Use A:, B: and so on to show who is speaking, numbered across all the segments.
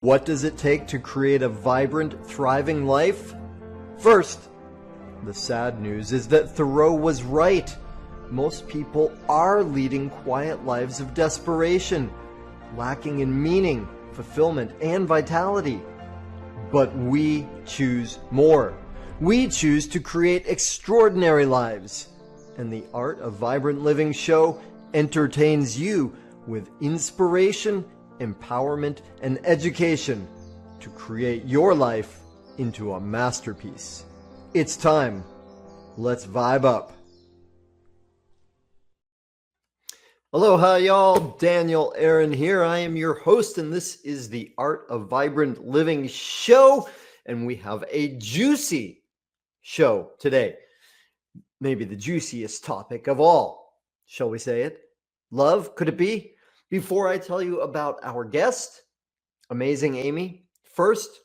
A: What does it take to create a vibrant, thriving life? First, the sad news is that Thoreau was right. Most people are leading quiet lives of desperation, lacking in meaning, fulfillment, and vitality. But we choose more. We choose to create extraordinary lives. And the Art of Vibrant Living show entertains you with inspiration, empowerment, and education to create your life into a masterpiece. It's time. Let's vibe up. Aloha, y'all. Daniel Aaron here. I am your host, and this is the Art of Vibrant Living show. And we have a juicy show today. Maybe the juiciest topic of all. Shall we say it? Love, could it be? Before I tell you about our guest, amazing Amy, first,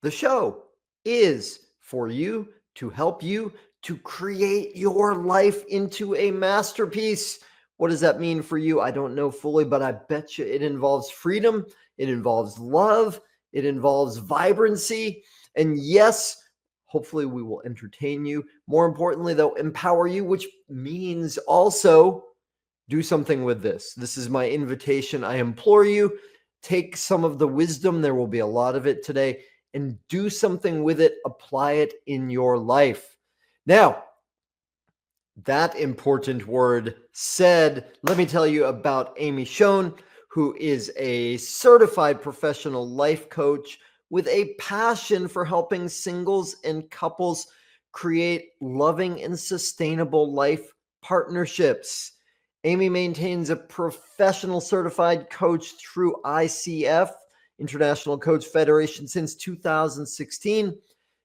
A: the show is for you to help you to create your life into a masterpiece. What does that mean for you? I don't know fully, but I bet you it involves freedom, it involves love, it involves vibrancy, and yes, hopefully we will entertain you. More importantly, though, empower you, which means also do something with this. This is my invitation. I implore you, take some of the wisdom, there will be a lot of it today, and do something with it. Apply it in your life. Now, that important word said, let me tell you about Amy Schoen, who is a certified professional life coach with a passion for helping singles and couples create loving and sustainable life partnerships. Amy maintains a professional certified coach through ICF, International Coach Federation, since 2016.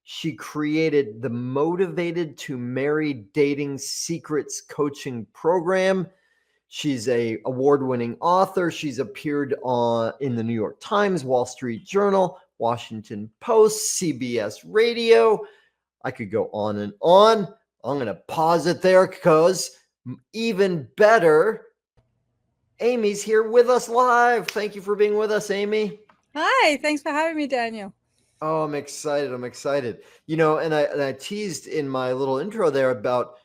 A: She created the Motivated to Marry Dating Secrets coaching program. She's an award-winning author. She's appeared in the New York Times, Wall Street Journal, Washington Post, CBS Radio. I could go on and on. I'm going to pause it there because even better, Amy's here with us live. Thank you for being with us, Amy.
B: Hi, thanks for having me, Daniel.
A: Oh, I'm excited. I'm excited. You know, and I teased in my little intro there about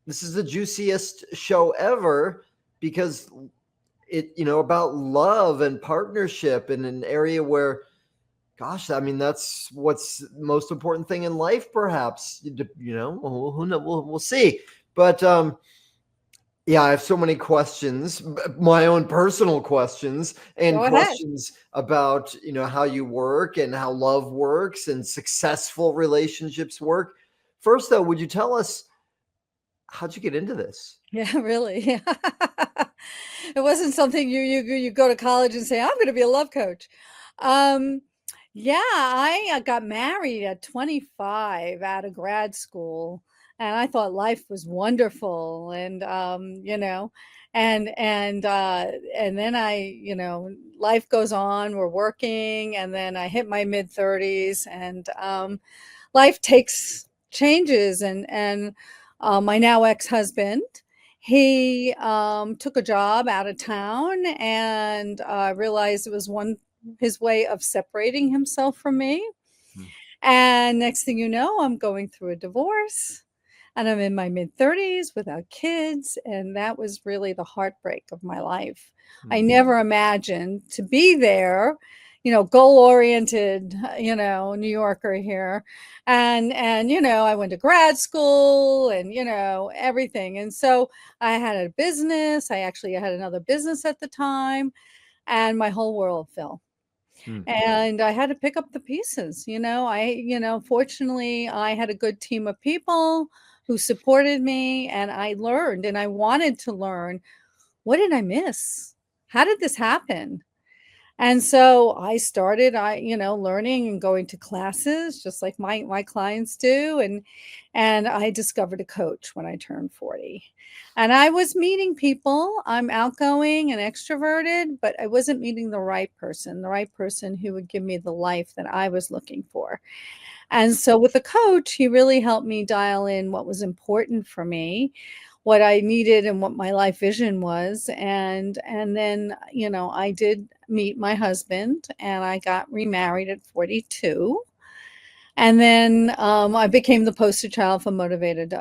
A: this is the juiciest show ever because it, about love and partnership in an area where, gosh, I mean, that's what's the most important thing in life, perhaps. We'll see. But yeah, I have so many questions, my own personal questions, and questions about, how you work and how love works and successful relationships work. First, though, would you tell us, how'd you get into this?
B: Yeah, really. It wasn't something you go to college and say, I'm going to be a love coach. Yeah, I got married at 25 out of grad school. And I thought life was wonderful, and and then life goes on. We're working, and then I hit my mid-30s, and life takes changes, and my now ex-husband, he took a job out of town, and realized it was his way of separating himself from me. And next thing you know, I'm going through a divorce. And I'm in my mid-30s without kids. And that was really the heartbreak of my life. I never imagined to be there, goal-oriented, New Yorker here. And I went to grad school and, everything. And so I had a business. I actually had another business at the time. And my whole world fell. And I had to pick up the pieces. Fortunately, I had a good team of people who supported me, and I learned, and I wanted to learn, what did I miss? How did this happen? And so I started, learning and going to classes just like my clients do. And I discovered a coach when I turned 40. And I was meeting people. I'm outgoing and extroverted, but I wasn't meeting the right person who would give me the life that I was looking for. And so with the coach, he really helped me dial in what was important for me, what I needed and what my life vision was. And then, I did meet my husband, and I got remarried at 42. And then I became the poster child for motivated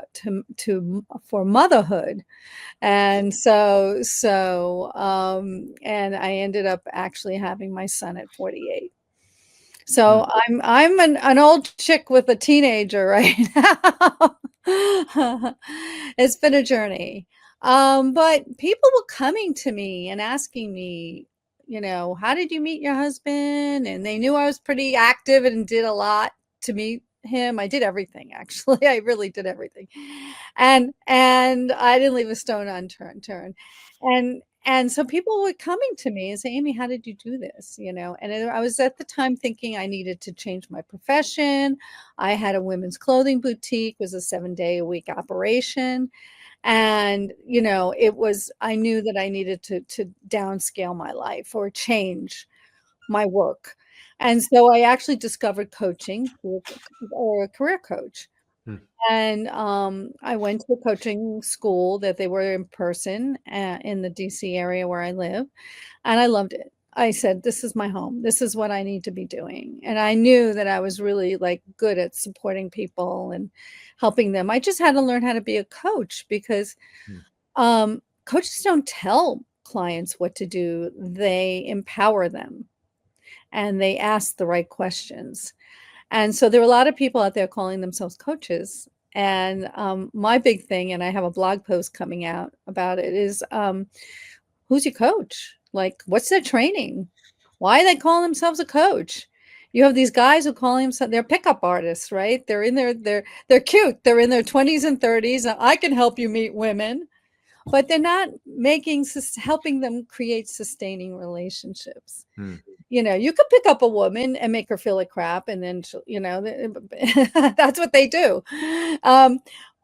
B: for motherhood. And and I ended up actually having my son at 48.
A: Hmm.
B: So I'm an old chick with a teenager right now. It's been a journey. But people were coming to me and asking me, how did you meet your husband? And they knew I was pretty active and did a lot to meet him. I did everything, actually. I really did everything. And I didn't leave a stone unturned. And so people were coming to me and say, Amy, how did you do this? And I was at the time thinking I needed to change my profession. I had a women's clothing boutique, it was a 7-day-a-week operation. And, I knew that I needed to downscale my life or change my work. And so I actually discovered coaching or a career coach.
A: Hmm.
B: And I went to a coaching school that they were in person in the DC area where I live, and I loved it. I said, this is my home. This is what I need to be doing. And I knew that I was really like good at supporting people and helping them. I just had to learn how to be a coach because
A: Hmm.
B: coaches don't tell clients what to do. They empower them and they ask the right questions. And so there are a lot of people out there calling themselves coaches. And my big thing, and I have a blog post coming out about it, is who's your coach? Like, what's their training? Why are they calling themselves a coach? You have these guys who call themselves, they're pickup artists, right? They're cute. They're in their 20s and 30s. I can help you meet women, but they're not helping them create sustaining relationships.
A: Hmm.
B: You could pick up a woman and make her feel like crap, and then that's what they do.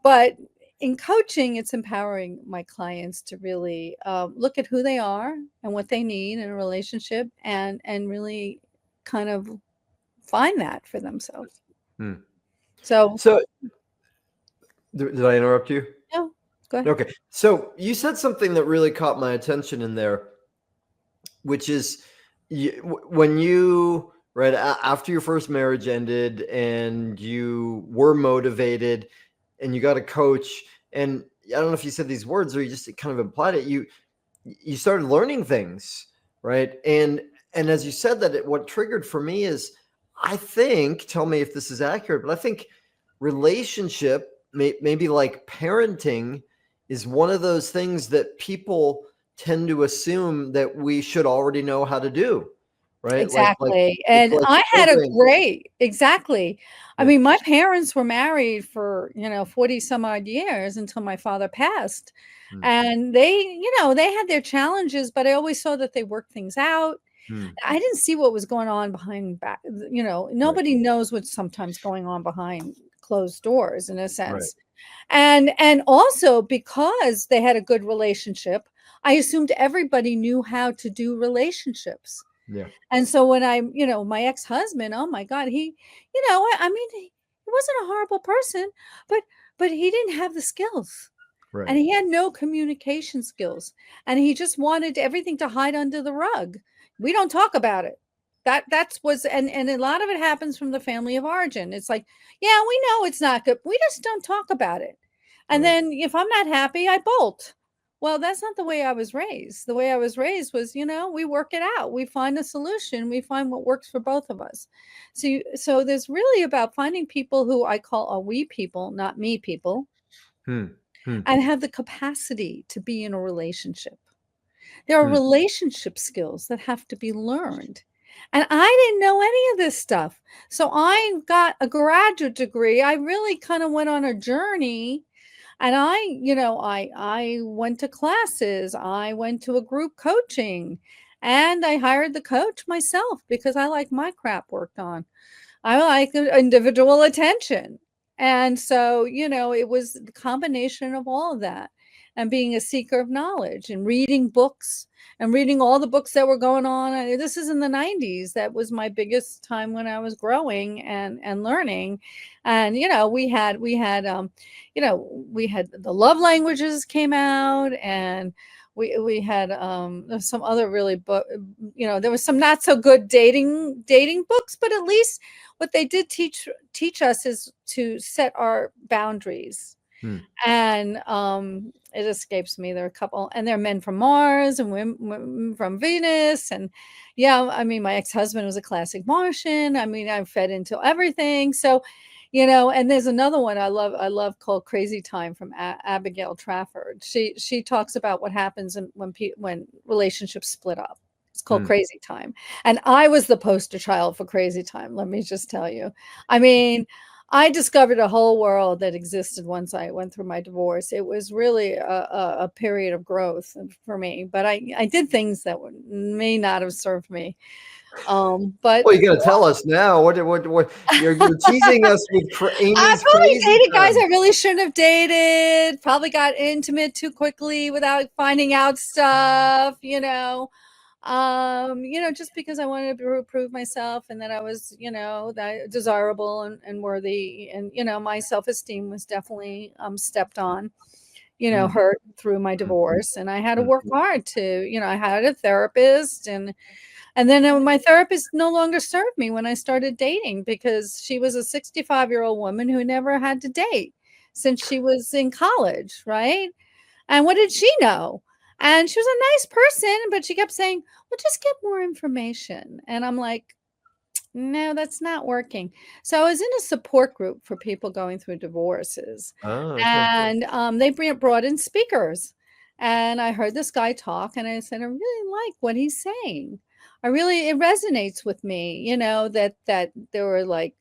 B: But in coaching, it's empowering my clients to really look at who they are and what they need in a relationship, and really kind of find that for themselves.
A: Hmm.
B: So,
A: So, did I interrupt you?
B: yeah, go ahead.
A: Okay. So you said something that really caught my attention in there, which is when you, right after your first marriage ended and you were motivated and you got a coach, and I don't know if you said these words or you just kind of implied it, you started learning things, right? And as you said that, what triggered for me is, I think, tell me if this is accurate, but I think relationship, maybe like parenting, is one of those things that people tend to assume that we should already know how to do, right? Like
B: Exactly,
A: it's
B: and
A: like
B: I had a
A: children.
B: exactly. I
A: Yeah.
B: mean, my parents were married for, 40 some odd years until my father passed,
A: Hmm.
B: and they had their challenges, but I always saw that they worked things out.
A: Hmm.
B: I didn't see what was going on
A: Right.
B: nobody knows what's sometimes going on behind closed doors in a
A: Right.
B: sense. And also because they had a good relationship, I assumed everybody knew how to do relationships.
A: Yeah.
B: And so when my ex-husband, oh my God, I mean, he wasn't a horrible person, but he didn't have the skills. And
A: Right.
B: he had no communication skills. And he just wanted everything to hide under the rug. We don't talk about it. And a lot of it happens from the family of origin. It's like, yeah, we know it's not good. We just don't talk about it. And
A: Right.
B: then if I'm not happy, I bolt. Well, that's not the way I was raised. The way I was raised was, we work it out. We find a solution. We find what works for both of us. So there's really about finding people who I call are we people, not me people,
A: Hmm. Hmm.
B: and have the capacity to be in a relationship. There are
A: Hmm.
B: relationship skills that have to be learned. And I didn't know any of this stuff. So I got a graduate degree. I really kind of went on a journey, and I went to classes. I went to a group coaching, and I hired the coach myself because I like my crap worked on. I like individual attention. And so, it was the combination of all of that. and being a seeker of knowledge and reading books and reading all the books that were going on. This is in the 90s. That was my biggest time when I was growing and learning. And, we had the love languages came out, and we had there's some other really book, there was some not so good dating books, but at least what they did teach us is to set our boundaries. And it escapes me. There are a couple, and there are men from Mars and women from Venus. And yeah, I mean, my ex-husband was a classic Martian. I mean, I fed into everything. So, and there's another one I love called Crazy Time from Abigail Trafford. She talks about what happens when relationships split up. It's called Crazy Time. And I was the poster child for Crazy Time. Let me just tell you. I mean, I discovered a whole world that existed once I went through my divorce. It was really a period of growth for me, but I did things that may not have served me. But
A: Well, you got to tell us now. What you're teasing us with
B: I
A: Amy's
B: probably
A: Crazy
B: dated guys
A: Time.
B: I really shouldn't have dated. Probably got intimate too quickly without finding out stuff. Just because I wanted to prove myself and that I was, desirable and worthy. And, my self-esteem was definitely stepped on, hurt through my divorce. And I had to work hard to, I had a therapist, and then my therapist no longer served me when I started dating, because she was a 65-year-old woman who never had to date since she was in college, right? And what did she know? And she was a nice person, but she kept saying, well, just get more information. And I'm like, no, that's not working. So I was in a support group for people going through divorces.
A: Oh, okay.
B: And they brought in speakers. And I heard this guy talk, and I said, I really like what he's saying. It resonates with me, that there were like,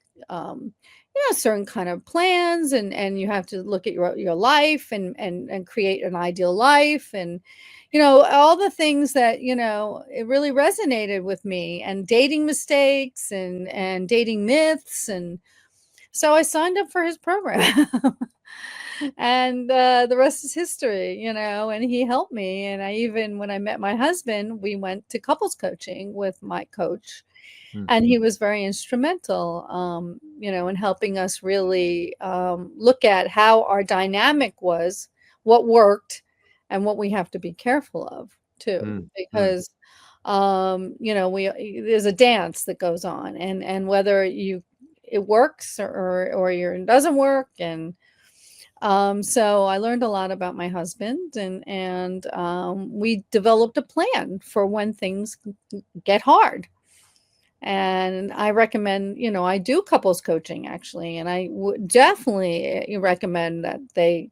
B: certain kind of plans, and you have to look at your life and create an ideal life, and all the things that it really resonated with me, and dating mistakes and dating myths. And so I signed up for his program. And the rest is history, and he helped me. And when I met my husband, we went to couples coaching with my coach. And he was very instrumental, in helping us really look at how our dynamic was, what worked, and what we have to be careful of too. Because, there's a dance that goes on, and whether it works or it doesn't work. And so I learned a lot about my husband, and we developed a plan for when things get hard. And I recommend, I do couples coaching actually, and I would definitely recommend that they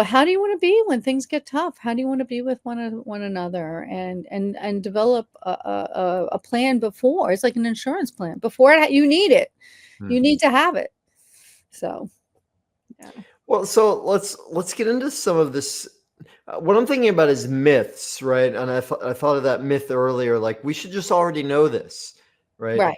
B: how do you want to be when things get tough? How do you want to be with one another, and develop a plan before. It's like an insurance plan before you need it. You need to have it. So, yeah.
A: Well, so let's get into some of this. What I'm thinking about is myths, right? And I thought of that myth earlier, like we should just already know this, right?
B: Right.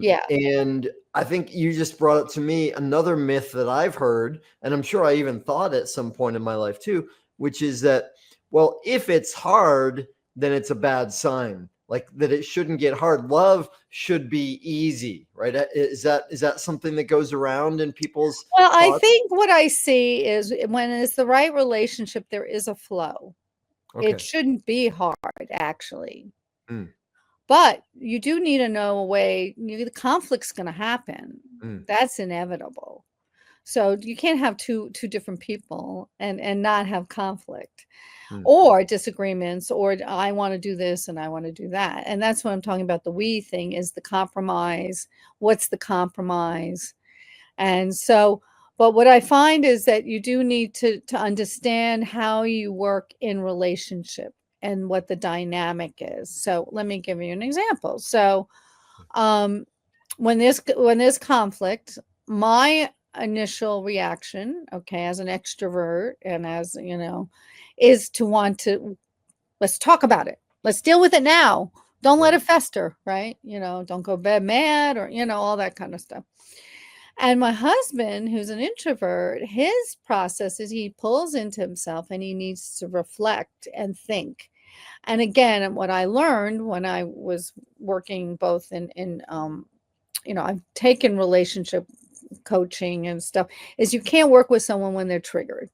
B: Yeah.
A: And I think you just brought up to me another myth that I've heard, and I'm sure I even thought at some point in my life too, which is that, well, if it's hard, then it's a bad sign. Like that it shouldn't get hard. Love should be easy, right? Is that something that goes around in people's
B: Well, I
A: thoughts?
B: think what I see is when it's the right relationship, there is a flow.
A: Okay.
B: It shouldn't be hard, actually.
A: Mm.
B: But you do need to know a way. The conflict's going to happen. That's inevitable. So you can't have two different people and not have conflict or disagreements, or I want to do this and I want to do that. And that's what I'm talking about. The we thing is the compromise. What's the compromise? And so, but what I find is that you do need to understand how you work in relationship and what the dynamic is. So let me give you an example. So when there's conflict, my initial reaction, okay, as an extrovert and as is to want to, let's talk about it. Let's deal with it now. Don't let it fester, right? Don't go bed mad or all that kind of stuff. And my husband, who's an introvert, his process is he pulls into himself and he needs to reflect and think. And again, what I learned when I was working both I've taken relationship coaching and stuff, is you can't work with someone when they're triggered.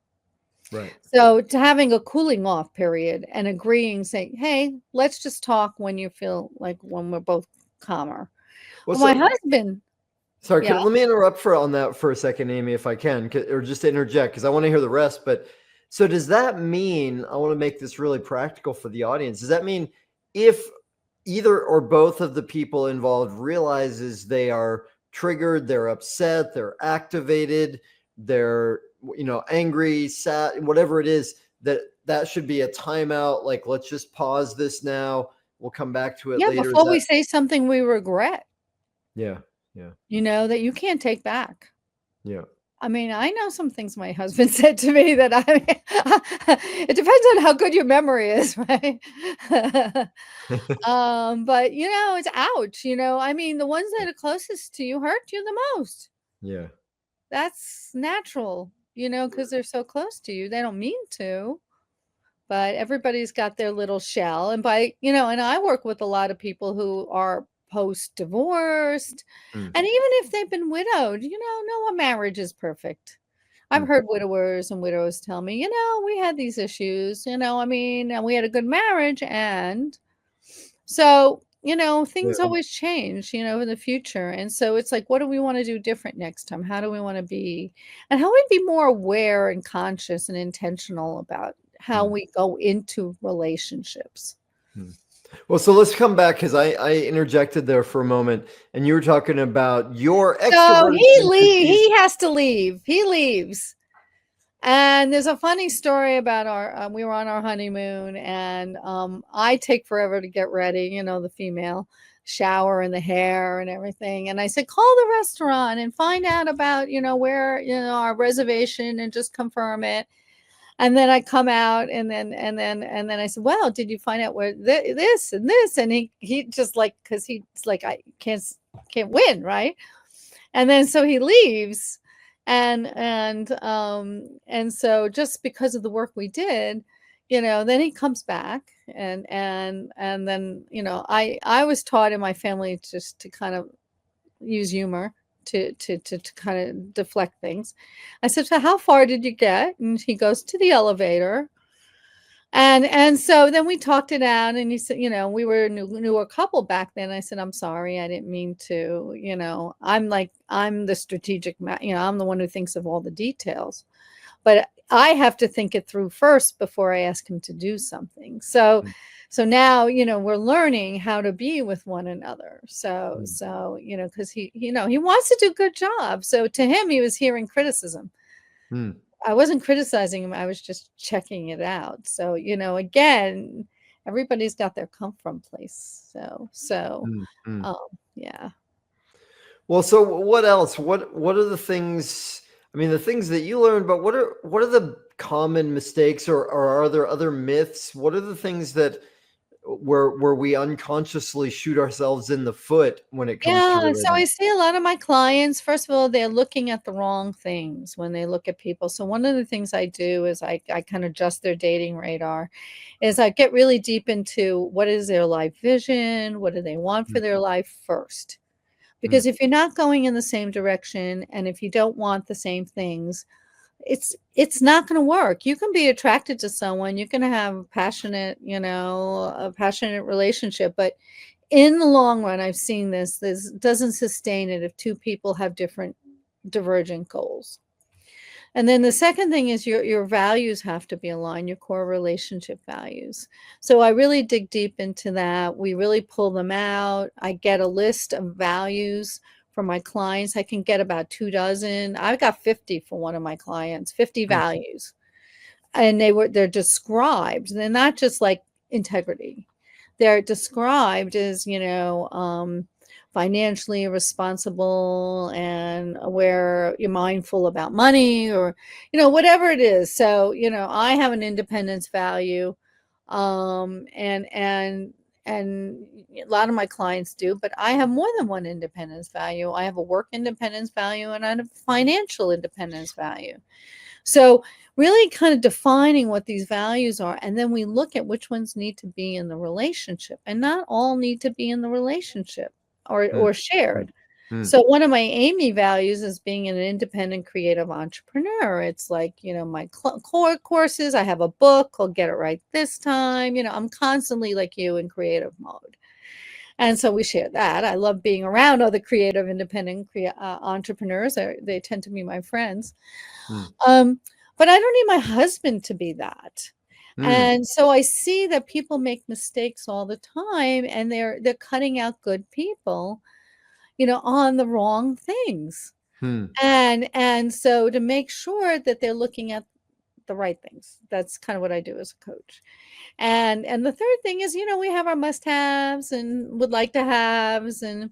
A: Right.
B: So to having a cooling off period and agreeing, saying, hey, let's just talk when you feel like when we're both calmer.
A: Well,
B: Well, my
A: so
B: husband,
A: sorry,
B: yeah.
A: let me interrupt on that for a second, Amy, if I can, or just interject because I want to hear the rest. But so does that mean, I want to make this really practical for the audience. Does that mean if either or both of the people involved realizes they are triggered, they're upset, they're activated, they're angry, sad, whatever it is, that should be a timeout? Like, let's just pause this now. We'll come back to it
B: Yeah,
A: later. Is
B: before we
A: that?
B: say something we regret,
A: Yeah. Yeah.
B: that you can't take back.
A: Yeah.
B: I mean, I know some things my husband said to me that it depends on how good your memory is, right? But it's ouch, I mean, the ones that are closest to you hurt you the most.
A: Yeah.
B: That's natural, because they're so close to you. They don't mean to, but everybody's got their little shell. And and I work with a lot of people who are post-divorced.
A: Mm.
B: And even if they've been widowed, no marriage is perfect. I've
A: Mm.
B: heard widowers and widows tell me, we had these issues, I mean, and we had a good marriage. And so, things
A: Yeah.
B: always change, in the future. And so it's like, what do we want to do different next time? How do we want to be? And how do we be more aware and conscious and intentional about how
A: Mm.
B: we go into relationships?
A: Mm. Well, so let's come back because I interjected there for a moment, and you were talking about your
B: So
A: extroverted tendencies.
B: he has to leave. He leaves. And there's a funny story about we were on our honeymoon, and I take forever to get ready, the female shower and the hair and everything. And I said, call the restaurant and find out about, where, our reservation, and just confirm it. And then I come out, and then I said, well, did you find out where this and this? And he just like, because he's like, I can't win, right? And then so he leaves, and so just because of the work we did, then he comes back, and then I was taught in my family just to kind of use humor to kind of deflect things. I said, so how far did you get? And he goes, to the elevator. And so then we talked it out, and he said, we were a newer couple back then. I said, I'm sorry, I didn't mean to, I'm the strategic, I'm the one who thinks of all the details, but I have to think it through first before I ask him to do something. So,
A: Mm.
B: so now, we're learning how to be with one another. So,
A: Mm.
B: so, because he wants to do a good job. So to him, he was hearing criticism.
A: Mm.
B: I wasn't criticizing him, I was just checking it out. So, again, everybody's got their come from place. So,
A: Mm. Mm.
B: um, yeah.
A: Well, so what else? What are the things? I mean, the things that you learned, but what are the common mistakes, or are there other myths? What are the things that where we unconsciously shoot ourselves in the foot when it comes to
B: Yeah, so I
A: relating?
B: see a lot of my clients, first of all, they're looking at the wrong things when they look at people. So one of the things I do is I kind of adjust their dating radar, is I get really deep into what is their life vision, what do they want for
A: Mm.
B: their life first. Because
A: Mm.
B: if you're not going in the same direction, and if you don't want the same things, it's not going to work. You can be attracted to someone, you can have a passionate relationship, but in the long run, I've seen this doesn't sustain it if two people have different divergent goals. And then the second thing is your values have to be aligned, your core relationship values. So I really dig deep into that. We really pull them out. I get a list of values for my clients. I can get about 2 dozen. I got 50 for one of my clients, 50
A: Mm.
B: values. And they're described. They're not just like integrity. They're described as, financially responsible and aware, you're mindful about money, or, whatever it is. So, I have an independence value. And a lot of my clients do, but I have more than one independence value. I have a work independence value and I have a financial independence value. So really kind of defining what these values are, and then we look at which ones need to be in the relationship, and not all need to be in the relationship or shared. So one of my Amy values is being an independent creative entrepreneur. It's like, my core courses, I have a book, I'll get it right this time. I'm constantly like you in creative mode. And so we share that. I love being around other creative, independent entrepreneurs. They tend to be my friends. But I don't need my husband to be that. And so I see that people make mistakes all the time, and they're cutting out good people, on the wrong things. And so to make sure that they're looking at the right things, that's kind of what I do as a coach. And the third thing is, we have our must-haves and would like to haves, and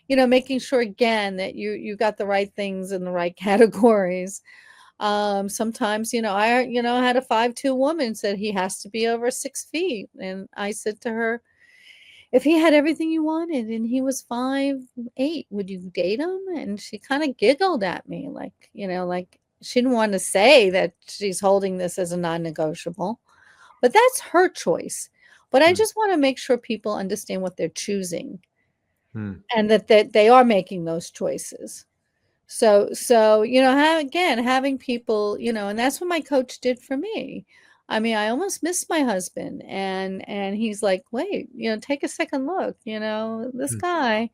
B: making sure again that you got the right things in the right categories. Sometimes, I had a 5'2" woman said he has to be over 6 feet. And I said to her, if he had everything you wanted and he was 5'8", would you date him? And she kind of giggled at me, like she didn't want to say that she's holding this as a non-negotiable, but that's her choice. But I just want to make sure people understand what they're choosing, and that they are making those choices. So, having people, and that's what my coach did for me. I mean, I almost missed my husband, and he's like, wait, take a second look, this guy,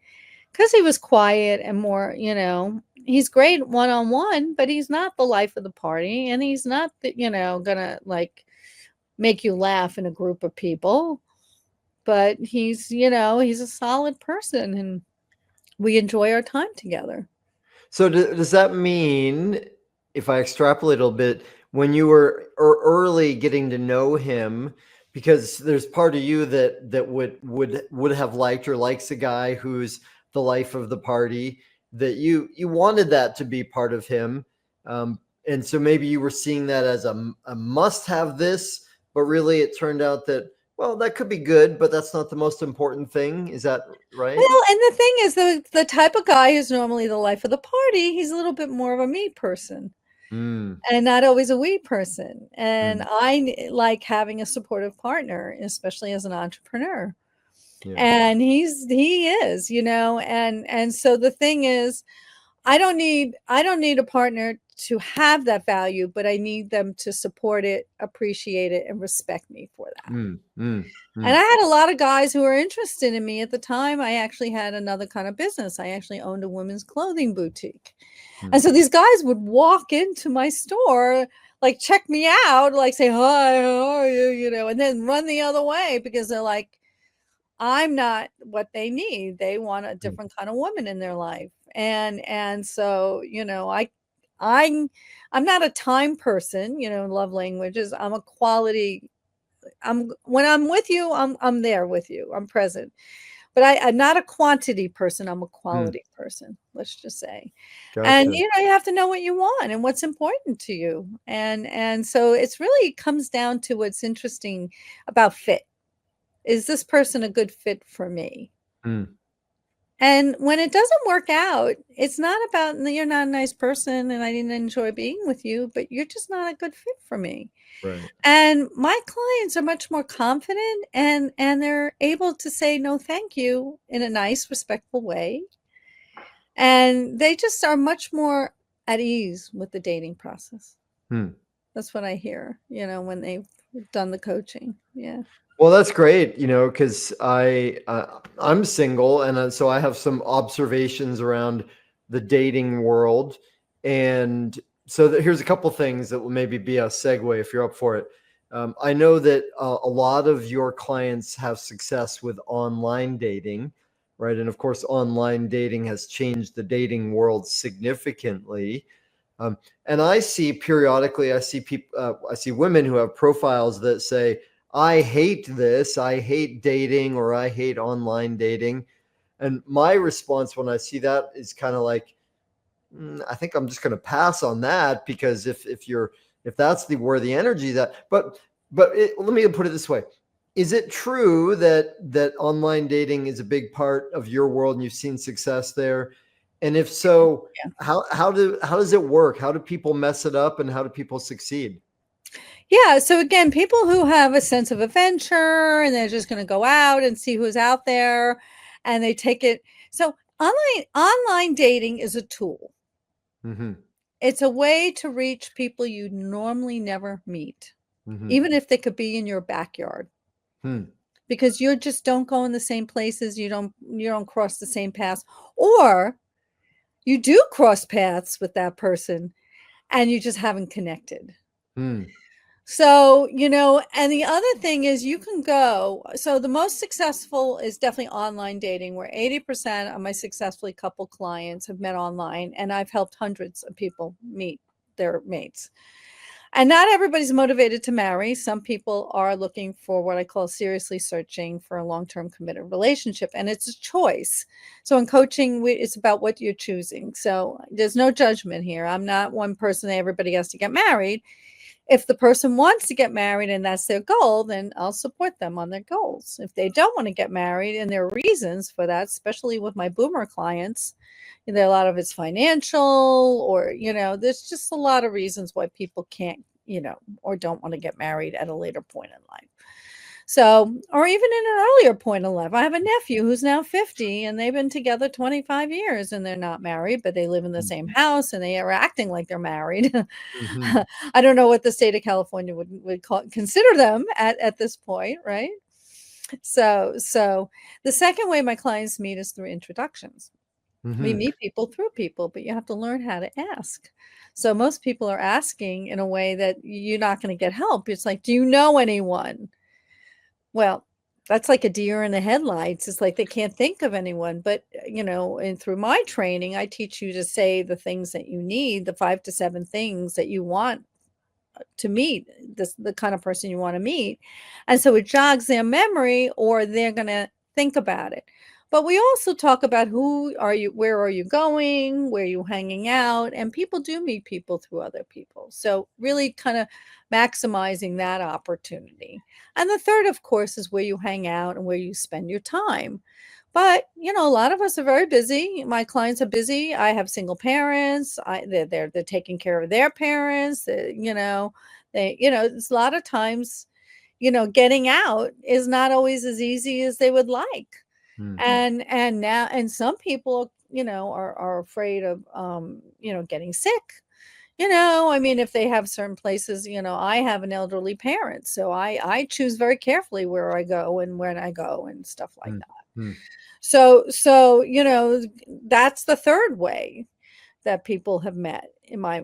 B: because he was quiet and more, he's great one-on-one, but he's not the life of the party, and he's not, gonna like make you laugh in a group of people, but he's, he's a solid person, and we enjoy our time together.
A: So does that mean, if I extrapolate a little bit, when you were early getting to know him, because there's part of you that would have liked or likes a guy who's the life of the party, that you wanted that to be part of him, and so maybe you were seeing that as a must have this, but really it turned out that, well, that could be good, but that's not the most important thing. Is that right?
B: Well, and the thing is, the type of guy who's normally the life of the party, he's a little bit more of a me person, and not always a we person. And I like having a supportive partner, especially as an entrepreneur.
A: Yeah.
B: And he is, and so the thing is, I don't need a partner to have that value, but I need them to support it, appreciate it, and respect me for that. And I had a lot of guys who were interested in me at the time. I actually had another kind of business. I actually owned a women's clothing boutique. And so these guys would walk into my store, like check me out, like say, hi, how are you, and then run the other way because they're like, I'm not what they need. They want a different kind of woman in their life. And so, I'm not a time person, love languages. I'm a quality. When I'm with you, I'm there with you. I'm present. But I'm not a quantity person. I'm a quality person, let's just say.
A: Gotcha.
B: And you have to know what you want and what's important to you. And so it comes down to what's interesting about fit. Is this person a good fit for me? And when it doesn't work out, it's not about you're not a nice person and I didn't enjoy being with you, but you're just not a good fit for me.
A: Right.
B: And my clients are much more confident and they're able to say no thank you in a nice, respectful way. And they just are much more at ease with the dating process. That's what I hear, when they've done the coaching. Yeah.
A: Well, that's great, because I'm single, and so I have some observations around the dating world, and so here's a couple things that will maybe be a segue if you're up for it. I know that a lot of your clients have success with online dating, right? And of course, online dating has changed the dating world significantly. And I see periodically, I see women who have profiles that say, I hate this, I hate dating, or I hate online dating. And my response when I see that is kind of like, I think I'm just going to pass on that, because if that's where the energy that, but let me put it this way. Is it true that online dating is a big part of your world and you've seen success there? And if so,
B: Yeah.
A: how does it work? How do people mess it up and how do people succeed?
B: Yeah, so again, people who have a sense of adventure and they're just going to go out and see who's out there and they take it. So online dating is a tool.
A: Mm-hmm.
B: It's a way to reach people you normally never meet,
A: Mm-hmm.
B: even if they could be in your backyard.
A: Hmm.
B: Because you just don't go in the same places, you don't cross the same paths, or you do cross paths with that person and you just haven't connected.
A: Hmm.
B: So, and the other thing is you can go. So, the most successful is definitely online dating, where 80% of my successfully coupled clients have met online, and I've helped hundreds of people meet their mates. And not everybody's motivated to marry. Some people are looking for what I call seriously searching for a long term committed relationship, and it's a choice. So, in coaching, it's about what you're choosing. So, there's no judgment here. I'm not one person that everybody has to get married. If the person wants to get married and that's their goal, then I'll support them on their goals. If they don't want to get married and there are reasons for that, especially with my boomer clients, a lot of it's financial, or, there's just a lot of reasons why people can't, or don't want to get married at a later point in life. So, or even in an earlier point in life. I have a nephew who's now 50 and they've been together 25 years and they're not married, but they live in the same house and they are acting like they're married.
A: Mm-hmm.
B: I don't know what the state of California would consider them at this point, right? So the second way my clients meet is through introductions. We
A: Mm-hmm.
B: meet people through people, but you have to learn how to ask. So most people are asking in a way that you're not going to get help. It's like, do you know anyone? Well, that's like a deer in the headlights. It's like they can't think of anyone. But, and through my training, I teach you to say the things that you need, the 5 to 7 things that you want to meet the kind of person you want to meet. And so it jogs their memory, or they're going to think about it. But we also talk about who are you, where are you going, where are you hanging out, and people do meet people through other people. So really kind of maximizing that opportunity. And the third, of course, is where you hang out and where you spend your time. But, a lot of us are very busy. My clients are busy. I have single parents. They're taking care of their parents. It's a lot of times, getting out is not always as easy as they would like.
A: Hmm.
B: And some people, are afraid of, getting sick. I mean, if they have certain places, I have an elderly parent, so I choose very carefully where I go and when I go and stuff like
A: Hmm.
B: that.
A: Hmm.
B: So, that's the third way that people have met in my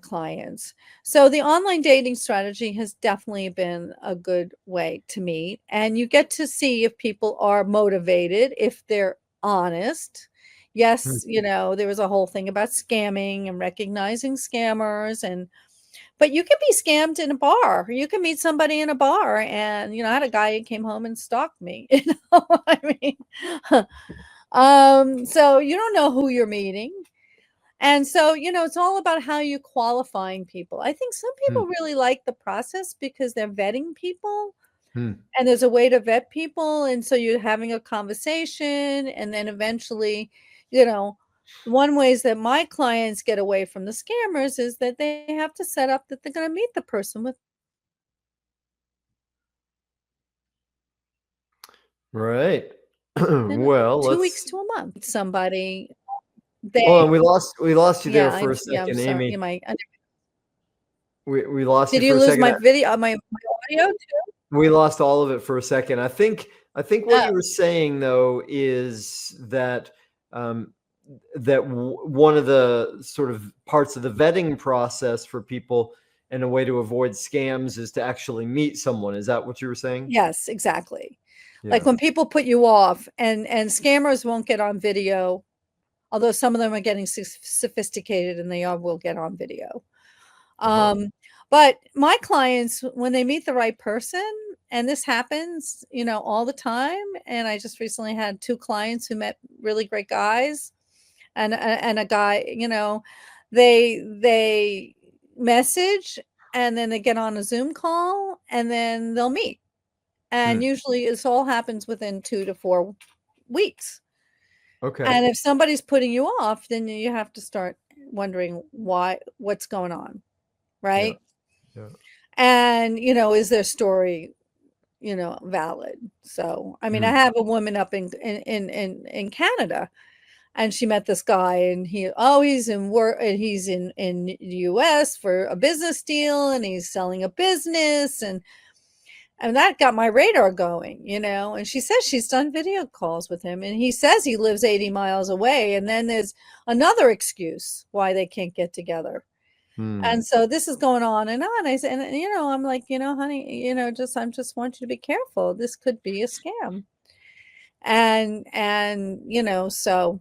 B: clients. So the online dating strategy has definitely been a good way to meet, and you get to see if people are motivated, if they're honest.
A: Hmm.
B: Yes, there was a whole thing about scamming and recognizing scammers, but you can be scammed in a bar. You can meet somebody in a bar, and I had a guy who came home and stalked me. I mean, so you don't know who you're meeting. And so, it's all about how you qualifying people. I think some
A: Hmm.
B: people really like the process because they're vetting people,
A: Hmm.
B: and there's a way to vet people. And so you're having a conversation, and then eventually, you know, one ways that my clients get away from the scammers is that they have to set up that they're going to meet the person with
A: Right.
B: in
A: Well,
B: 2 weeks
A: let's
B: to a month. Somebody
A: hold
B: they
A: on. We lost you there
B: yeah,
A: for a
B: yeah, I'm
A: second,
B: sorry.
A: Amy.
B: My
A: We lost you
B: Did
A: for
B: you
A: a
B: lose
A: second.
B: my video, my audio too?
A: We lost all of it for a second. I think what
B: Oh,
A: you were saying though is that um, one of the sort of parts of the vetting process for people and a way to avoid scams is to actually meet someone. Is that what you were saying?
B: yes, exactly. Like
A: Yeah.
B: when people put you off, and scammers won't get on video, although some of them are getting sophisticated and they all will get on video.
A: Uh-huh.
B: Um, but my clients, when they meet the right person, and this happens, all the time. And I just recently had 2 clients who met really great guys, and a guy, they message, and then they get on a Zoom call, and then they'll meet. And
A: Hmm.
B: usually this all happens within 2 to 4 weeks.
A: Okay.
B: And if somebody's putting you off, then you have to start wondering what's going on,
A: Yeah.
B: right?
A: Yeah.
B: And, is their story, valid? So, I mean, I
A: Hmm.
B: have a woman up in Canada, and she met this guy, and he's in work, and he's in the US for a business deal, and he's selling a business, and that got my radar going, and she says she's done video calls with him, and he says he lives 80 miles away, and then there's another excuse why they can't get together.
A: Hmm.
B: And so this is going on and on. I said, and I'm like, honey, just want you to be careful. This could be a scam. And so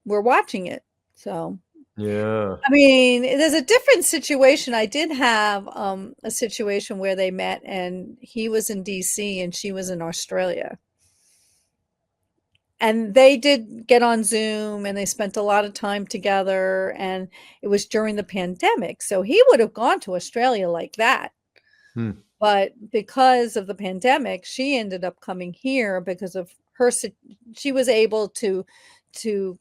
B: we're watching it. So
A: Yeah.
B: I mean, there's a different situation. I did have a situation where they met, and he was in DC and she was in Australia. And they did get on Zoom, and they spent a lot of time together, and it was during the pandemic. So he would have gone to Australia like that.
A: Hmm.
B: But because of the pandemic, she ended up coming here because of she was able to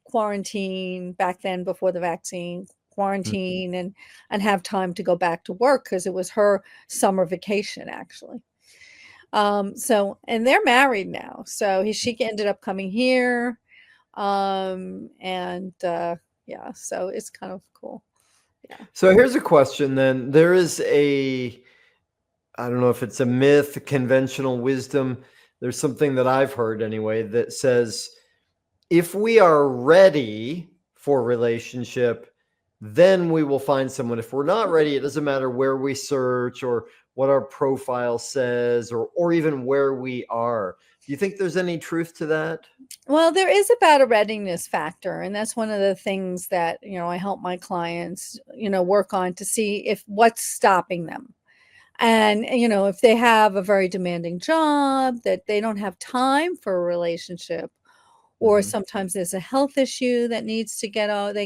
B: quarantine back then before the vaccine,
A: Hmm.
B: quarantine and have time to go back to work because it was her summer vacation actually. So and they're married now. So she ended up coming here. And yeah, so it's kind of cool. Yeah.
A: So here's a question then. There is I don't know if it's a myth, conventional wisdom. There's something that I've heard anyway that says if we are ready for a relationship, then we will find someone. If we're not ready, it doesn't matter where we search or what our profile says or even where we are. Do you think there's any truth to that?
B: Well, there is about a readiness factor, and that's one of the things that, I help my clients, work on to see if what's stopping them. And, if they have a very demanding job, that they don't have time for a relationship, or
A: Hmm.
B: sometimes there's a health issue that they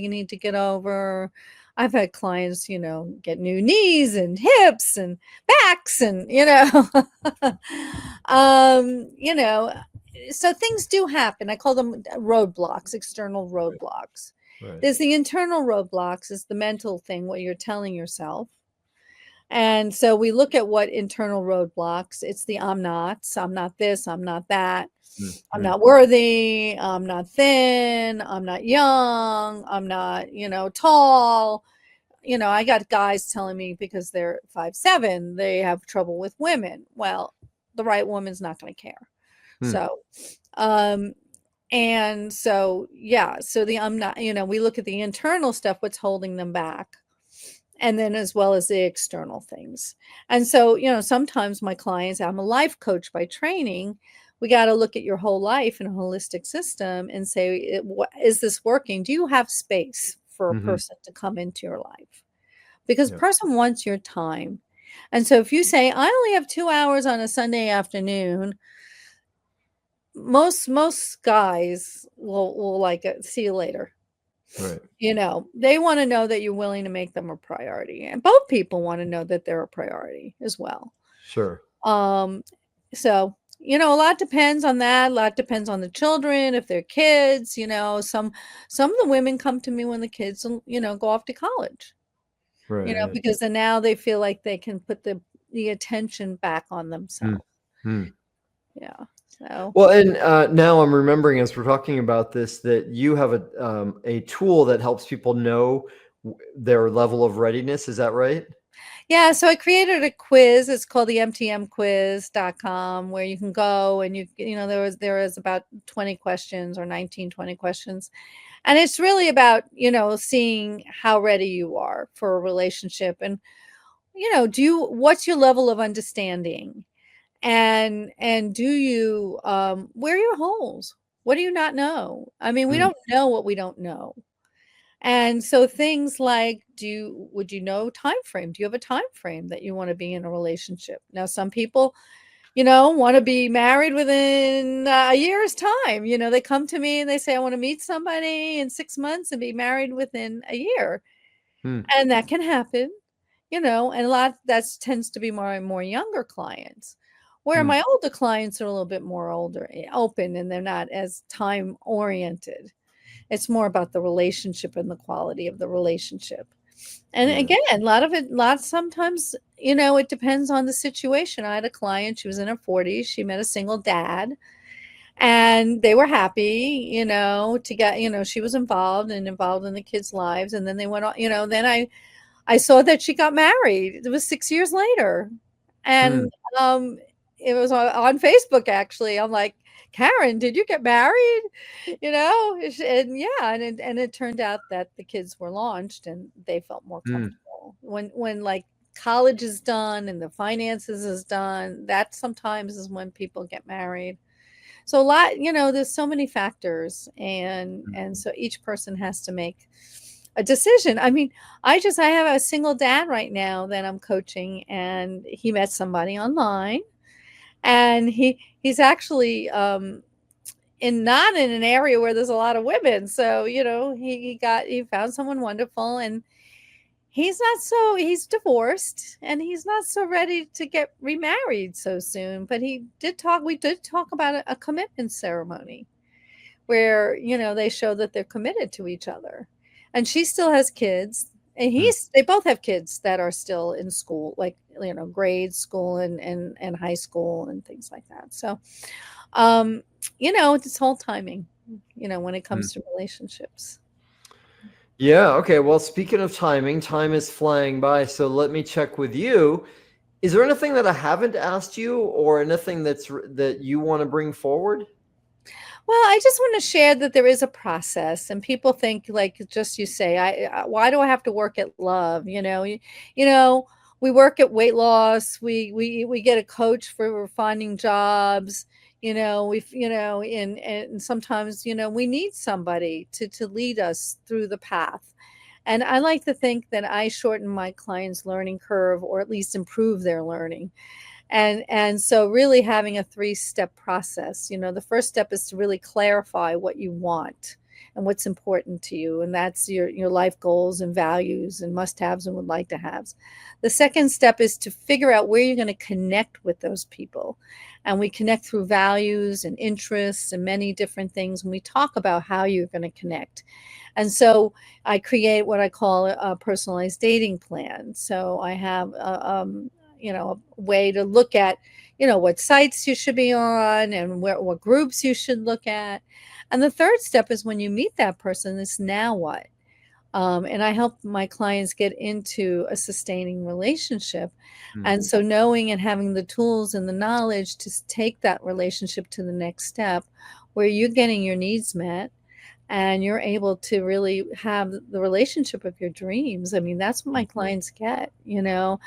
B: need to get over. I've had clients, get new knees and hips and backs and, you know, so things do happen. I call them roadblocks, external
A: Right.
B: roadblocks.
A: Right.
B: There's the internal roadblocks, is the mental thing, what you're telling yourself. And so we look at what internal roadblocks. It's the I'm not this, I'm not that, I'm
A: Mm-hmm.
B: not worthy, I'm not thin, I'm not young, I'm not, tall. I got guys telling me because they're 5'7", they have trouble with women. Well, the right woman's not going to care.
A: Hmm.
B: So, um, and so, yeah, so I'm not, we look at the internal stuff, what's holding them back, and then as well as the external things. And so, sometimes my clients, I'm a life coach by training. We got to look at your whole life in a holistic system and say, is this working? Do you have space for a
A: Mm-hmm.
B: person to come into your life? Because
A: Yeah.
B: person wants your time. And so if you say, I only have 2 hours on a Sunday afternoon, most guys will like it. See you later.
A: Right.
B: They want to know that you're willing to make them a priority. And both people want to know that they're a priority as well.
A: Sure.
B: Um, so, a lot depends on that. A lot depends on the children, if they're kids, some of the women come to me when the kids, go off to college,
A: Right.
B: because then now they feel like they can put the attention back on
A: Hmm.
B: themselves.
A: Hmm.
B: Yeah. So,
A: Well, and now I'm remembering as we're talking about this that you have a tool that helps people know their level of readiness. Is that right?
B: yeah, so I created a quiz. It's called the mtmquiz.com, where you can go and there is about 20 questions or 19, 20 questions. And it's really about, seeing how ready you are for a relationship, and, what's your level of understanding, and do you where are your holes? What do you not know? I mean, we
A: Hmm.
B: don't know what we don't know. And so things like, would you know time frame? Do you have a time frame that you want to be in a relationship? Now, some people, want to be married within a year's time. They come to me and they say, I want to meet somebody in 6 months and be married within a year.
A: Hmm.
B: And that can happen, and a lot that tends to be more and more younger clients. Where
A: Mm,
B: my older clients are a little bit more open, and they're not as time oriented. It's more about the relationship and the quality of the relationship. And
A: yeah.
B: again, a lot of it, lots sometimes, it depends on the situation. I had a client, she was in her 40s, she met a single dad, and they were happy, to get, she was involved in the kids' lives. And then they went on, then I saw that she got married. It was 6 years later,
A: Mm,
B: and, um, it was on Facebook, actually. I'm like, "Karen, did you get married?" And yeah, and it turned out that the kids were launched, and they felt more
A: mm,
B: comfortable. When, like, college is done and the finances is done, that sometimes is when people get married. So a lot, there's so many factors, and
A: mm.
B: so each person has to make a decision. I mean, I have a single dad right now that I'm coaching, and he met somebody online, and he's actually in not in an area where there's a lot of women. So, he found someone wonderful, and he's divorced, and he's not so ready to get remarried so soon. But we did talk about a commitment ceremony where, they show that they're committed to each other. And she still has kids, and
A: Mm.
B: they both have kids that are still in school, like, grade school and high school and things like that. So, um, it's whole timing, when it
A: Mm.
B: comes to relationships.
A: Yeah. Okay. Well, speaking of timing, time is flying by. So let me check with you. Is there anything that I haven't asked you, or anything that you want to bring forward?
B: Well, I just want to share that there is a process, and people think, like, just you say, why do I have to work at love? You know, we work at weight loss. We get a coach for finding jobs. And sometimes, we need somebody to lead us through the path. And I like to think that I shorten my clients' learning curve, or at least improve their learning. And so really having a three-step process. The first step is to really clarify what you want and what's important to you, and that's your life goals and values and must-haves and would like to haves. The second step is to figure out where you're going to connect with those people. And we connect through values and interests and many different things, and we talk about how you're going to connect. And so I create what I call a personalized dating plan. So I have a way to look at, what sites you should be on, and what groups you should look at. And the third step is, when you meet that person, is now what? And I help my clients get into a sustaining relationship.
A: Mm.
B: And so knowing and having the tools and the knowledge to take that relationship to the next step, where you're getting your needs met, and you're able to really have the relationship of your dreams. I mean, that's what my clients get. I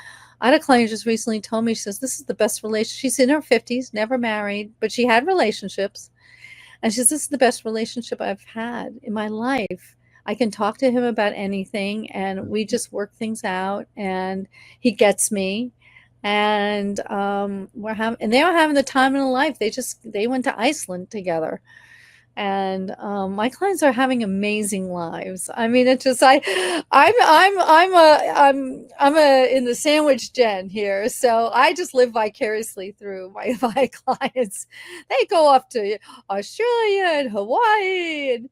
B: had a client just recently told me, she says, this is the best relationship. She's in her 50s, never married, but she had relationships. And she says, this is the best relationship I've had in my life. I can talk to him about anything, and we just work things out, and he gets me. And they were having the time in their life. They went to Iceland together, and my clients are having amazing lives. I mean, it's just I'm a in the sandwich gen here, so I just live vicariously through my clients. They go off to Australia and Hawaii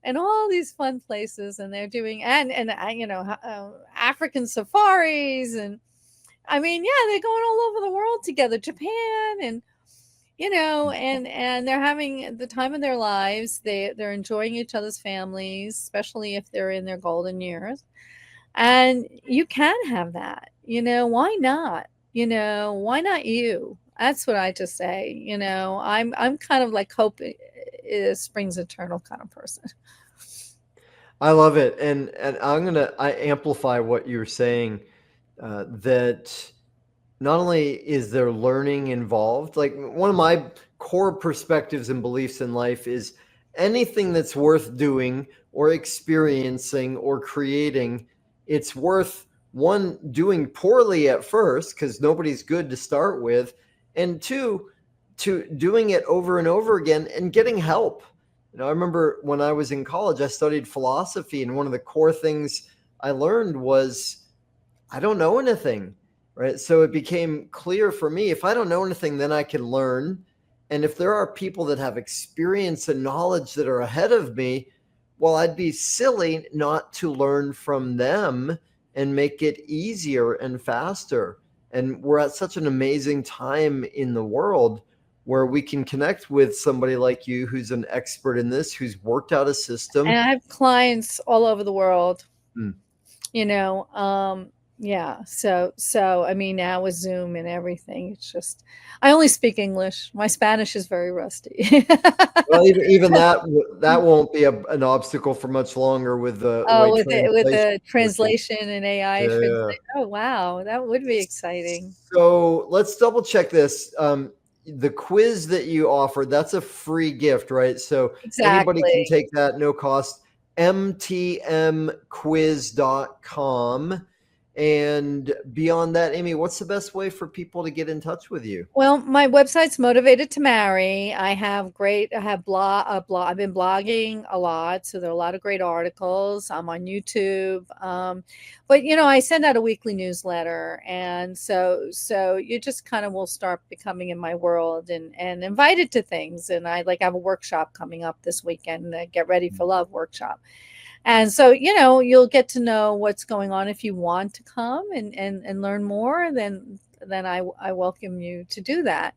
B: and all these fun places, and they're doing African safaris, and I mean, yeah, they're going all over the world together, Japan, and they're having the time of their lives. They're enjoying each other's families, especially if they're in their golden years. And you can have that. Why not? Why not you? That's what I just say. I'm kind of like hope is springs eternal kind of person.
A: I love it, and I amplify what you're saying. That not only is there learning involved, like one of my core perspectives and beliefs in life is anything that's worth doing or experiencing or creating, it's worth one, doing poorly at first because nobody's good to start with, and two, to doing it over and over again and getting help. I remember when I was in college, I studied philosophy, and one of the core things I learned was I don't know anything. right? So it became clear for me, if I don't know anything, then I can learn. And if there are people that have experience and knowledge that are ahead of me, well, I'd be silly not to learn from them and make it easier and faster. And we're at such an amazing time in the world where we can connect with somebody like you who's an expert in this, who's worked out a system.
B: And I have clients all over the world,
A: Mm.
B: you know, yeah. So I mean, now with Zoom and everything, it's just, I only speak English. My Spanish is very rusty.
A: Well, even that won't be an obstacle for much longer with the
B: Oh,
A: way
B: with the
A: translation.
B: translation and AI
A: Yeah.
B: translation. Oh, wow, that would be exciting.
A: So let's double check this. The quiz that you offered, that's a free gift, right? So anybody can
B: Exactly.
A: take that, no cost. mtmquiz.com. And beyond that, Amy, what's the best way for people to get in touch with you?
B: Well, my website's Motivated to Marry. I have I've been blogging a lot, so there are a lot of great articles. I'm on YouTube. But you know, I send out a weekly newsletter, and so you just kind of will start becoming in my world and invited to things. And I have a workshop coming up this weekend, the Get Ready for Love workshop. And so, you know, you'll get to know what's going on. If you want to come and learn more, then I welcome you to do that.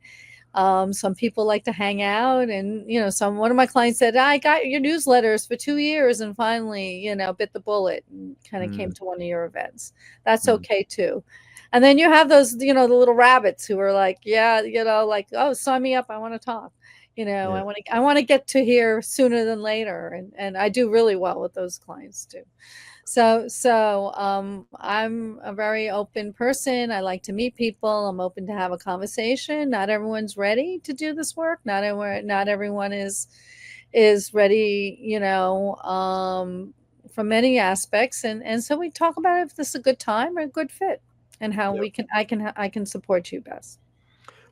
B: Some people like to hang out, and you know, one of my clients said, I got your newsletters for 2 years and finally, you know, bit the bullet and kind of came
A: Mm,
B: to one of your events. That's
A: mm,
B: okay too. And then you have those, you know, the little rabbits who are like, yeah, you know, like, oh, sign me up, I want to talk. You know,
A: yeah.
B: I want to get to here sooner than later, and I do really well with those clients too. I'm a very open person. I like to meet people. I'm open to have a conversation. Not everyone's ready to do this work. Not everyone is ready, you know, from many aspects. And so we talk about if this is a good time or a good fit, and how
A: Yep.
B: I can support you best.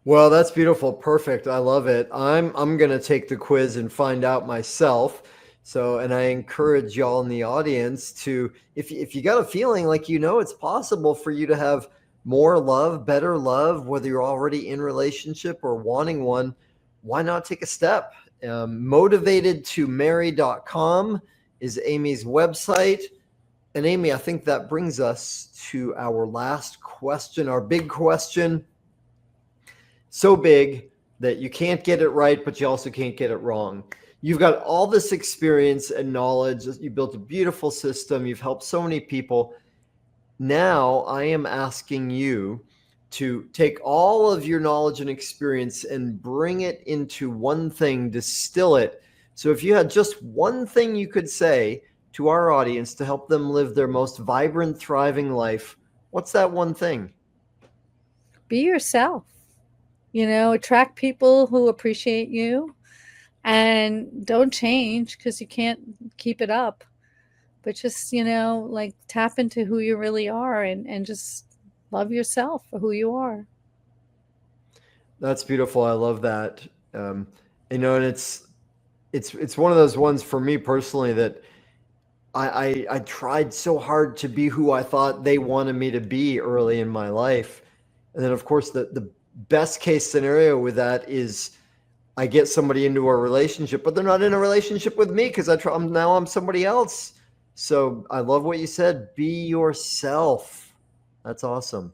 A: Well, that's beautiful. Perfect. I love it. I'm going to take the quiz and find out myself. So, and I encourage y'all in the audience to, if you got a feeling like, you know, it's possible for you to have more love, better love, whether you're already in relationship or wanting one, why not take a step? Motivatedtomarry.com is Amy's website. And Amy, I think that brings us to our last question, our big question. So big that you can't get it right, but you also can't get it wrong. You've got all this experience and knowledge. You built a beautiful system. You've helped so many people. Now I am asking you to take all of your knowledge and experience and bring it into one thing, distill it. So if you had just one thing you could say to our audience to help them live their most vibrant, thriving life, what's that one thing?
B: Be yourself. You know, attract people who appreciate you, and don't change because you can't keep it up. But just, you know, like tap into who you really are, and just love yourself for who you are.
A: That's beautiful. I love that. You know, and it's one of those ones for me personally that I tried so hard to be who I thought they wanted me to be early in my life. And then of course the best case scenario with that is I get somebody into a relationship, but they're not in a relationship with me because now I'm somebody else. So I love what you said. Be yourself. That's awesome.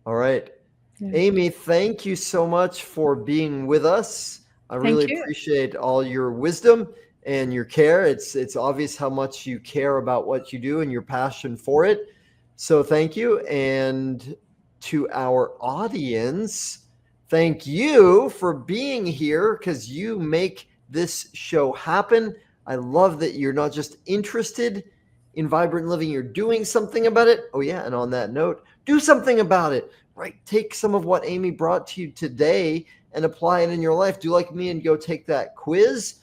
A: All right.
B: Yeah.
A: Amy, thank you so much for being with us. I really
B: Thank you.
A: appreciate all your wisdom and your care. It's obvious how much you care about what you do and your passion for it. So thank you. And to our audience, thank you for being here because you make this show happen. I love that you're not just interested in vibrant living, you're doing something about it. Oh yeah, and on that note, do something about it, right? Take some of what Amy brought to you today and apply it in your life. Do like me and go take that quiz,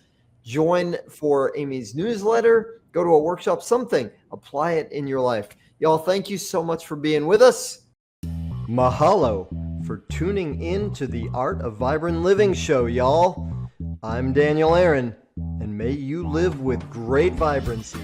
A: join for Amy's newsletter, go to a workshop, something, apply it in your life. Y'all, thank you so much for being with us. Mahalo for tuning in to the Art of Vibrant Living show, y'all. I'm Daniel Aaron, and may you live with great vibrancy.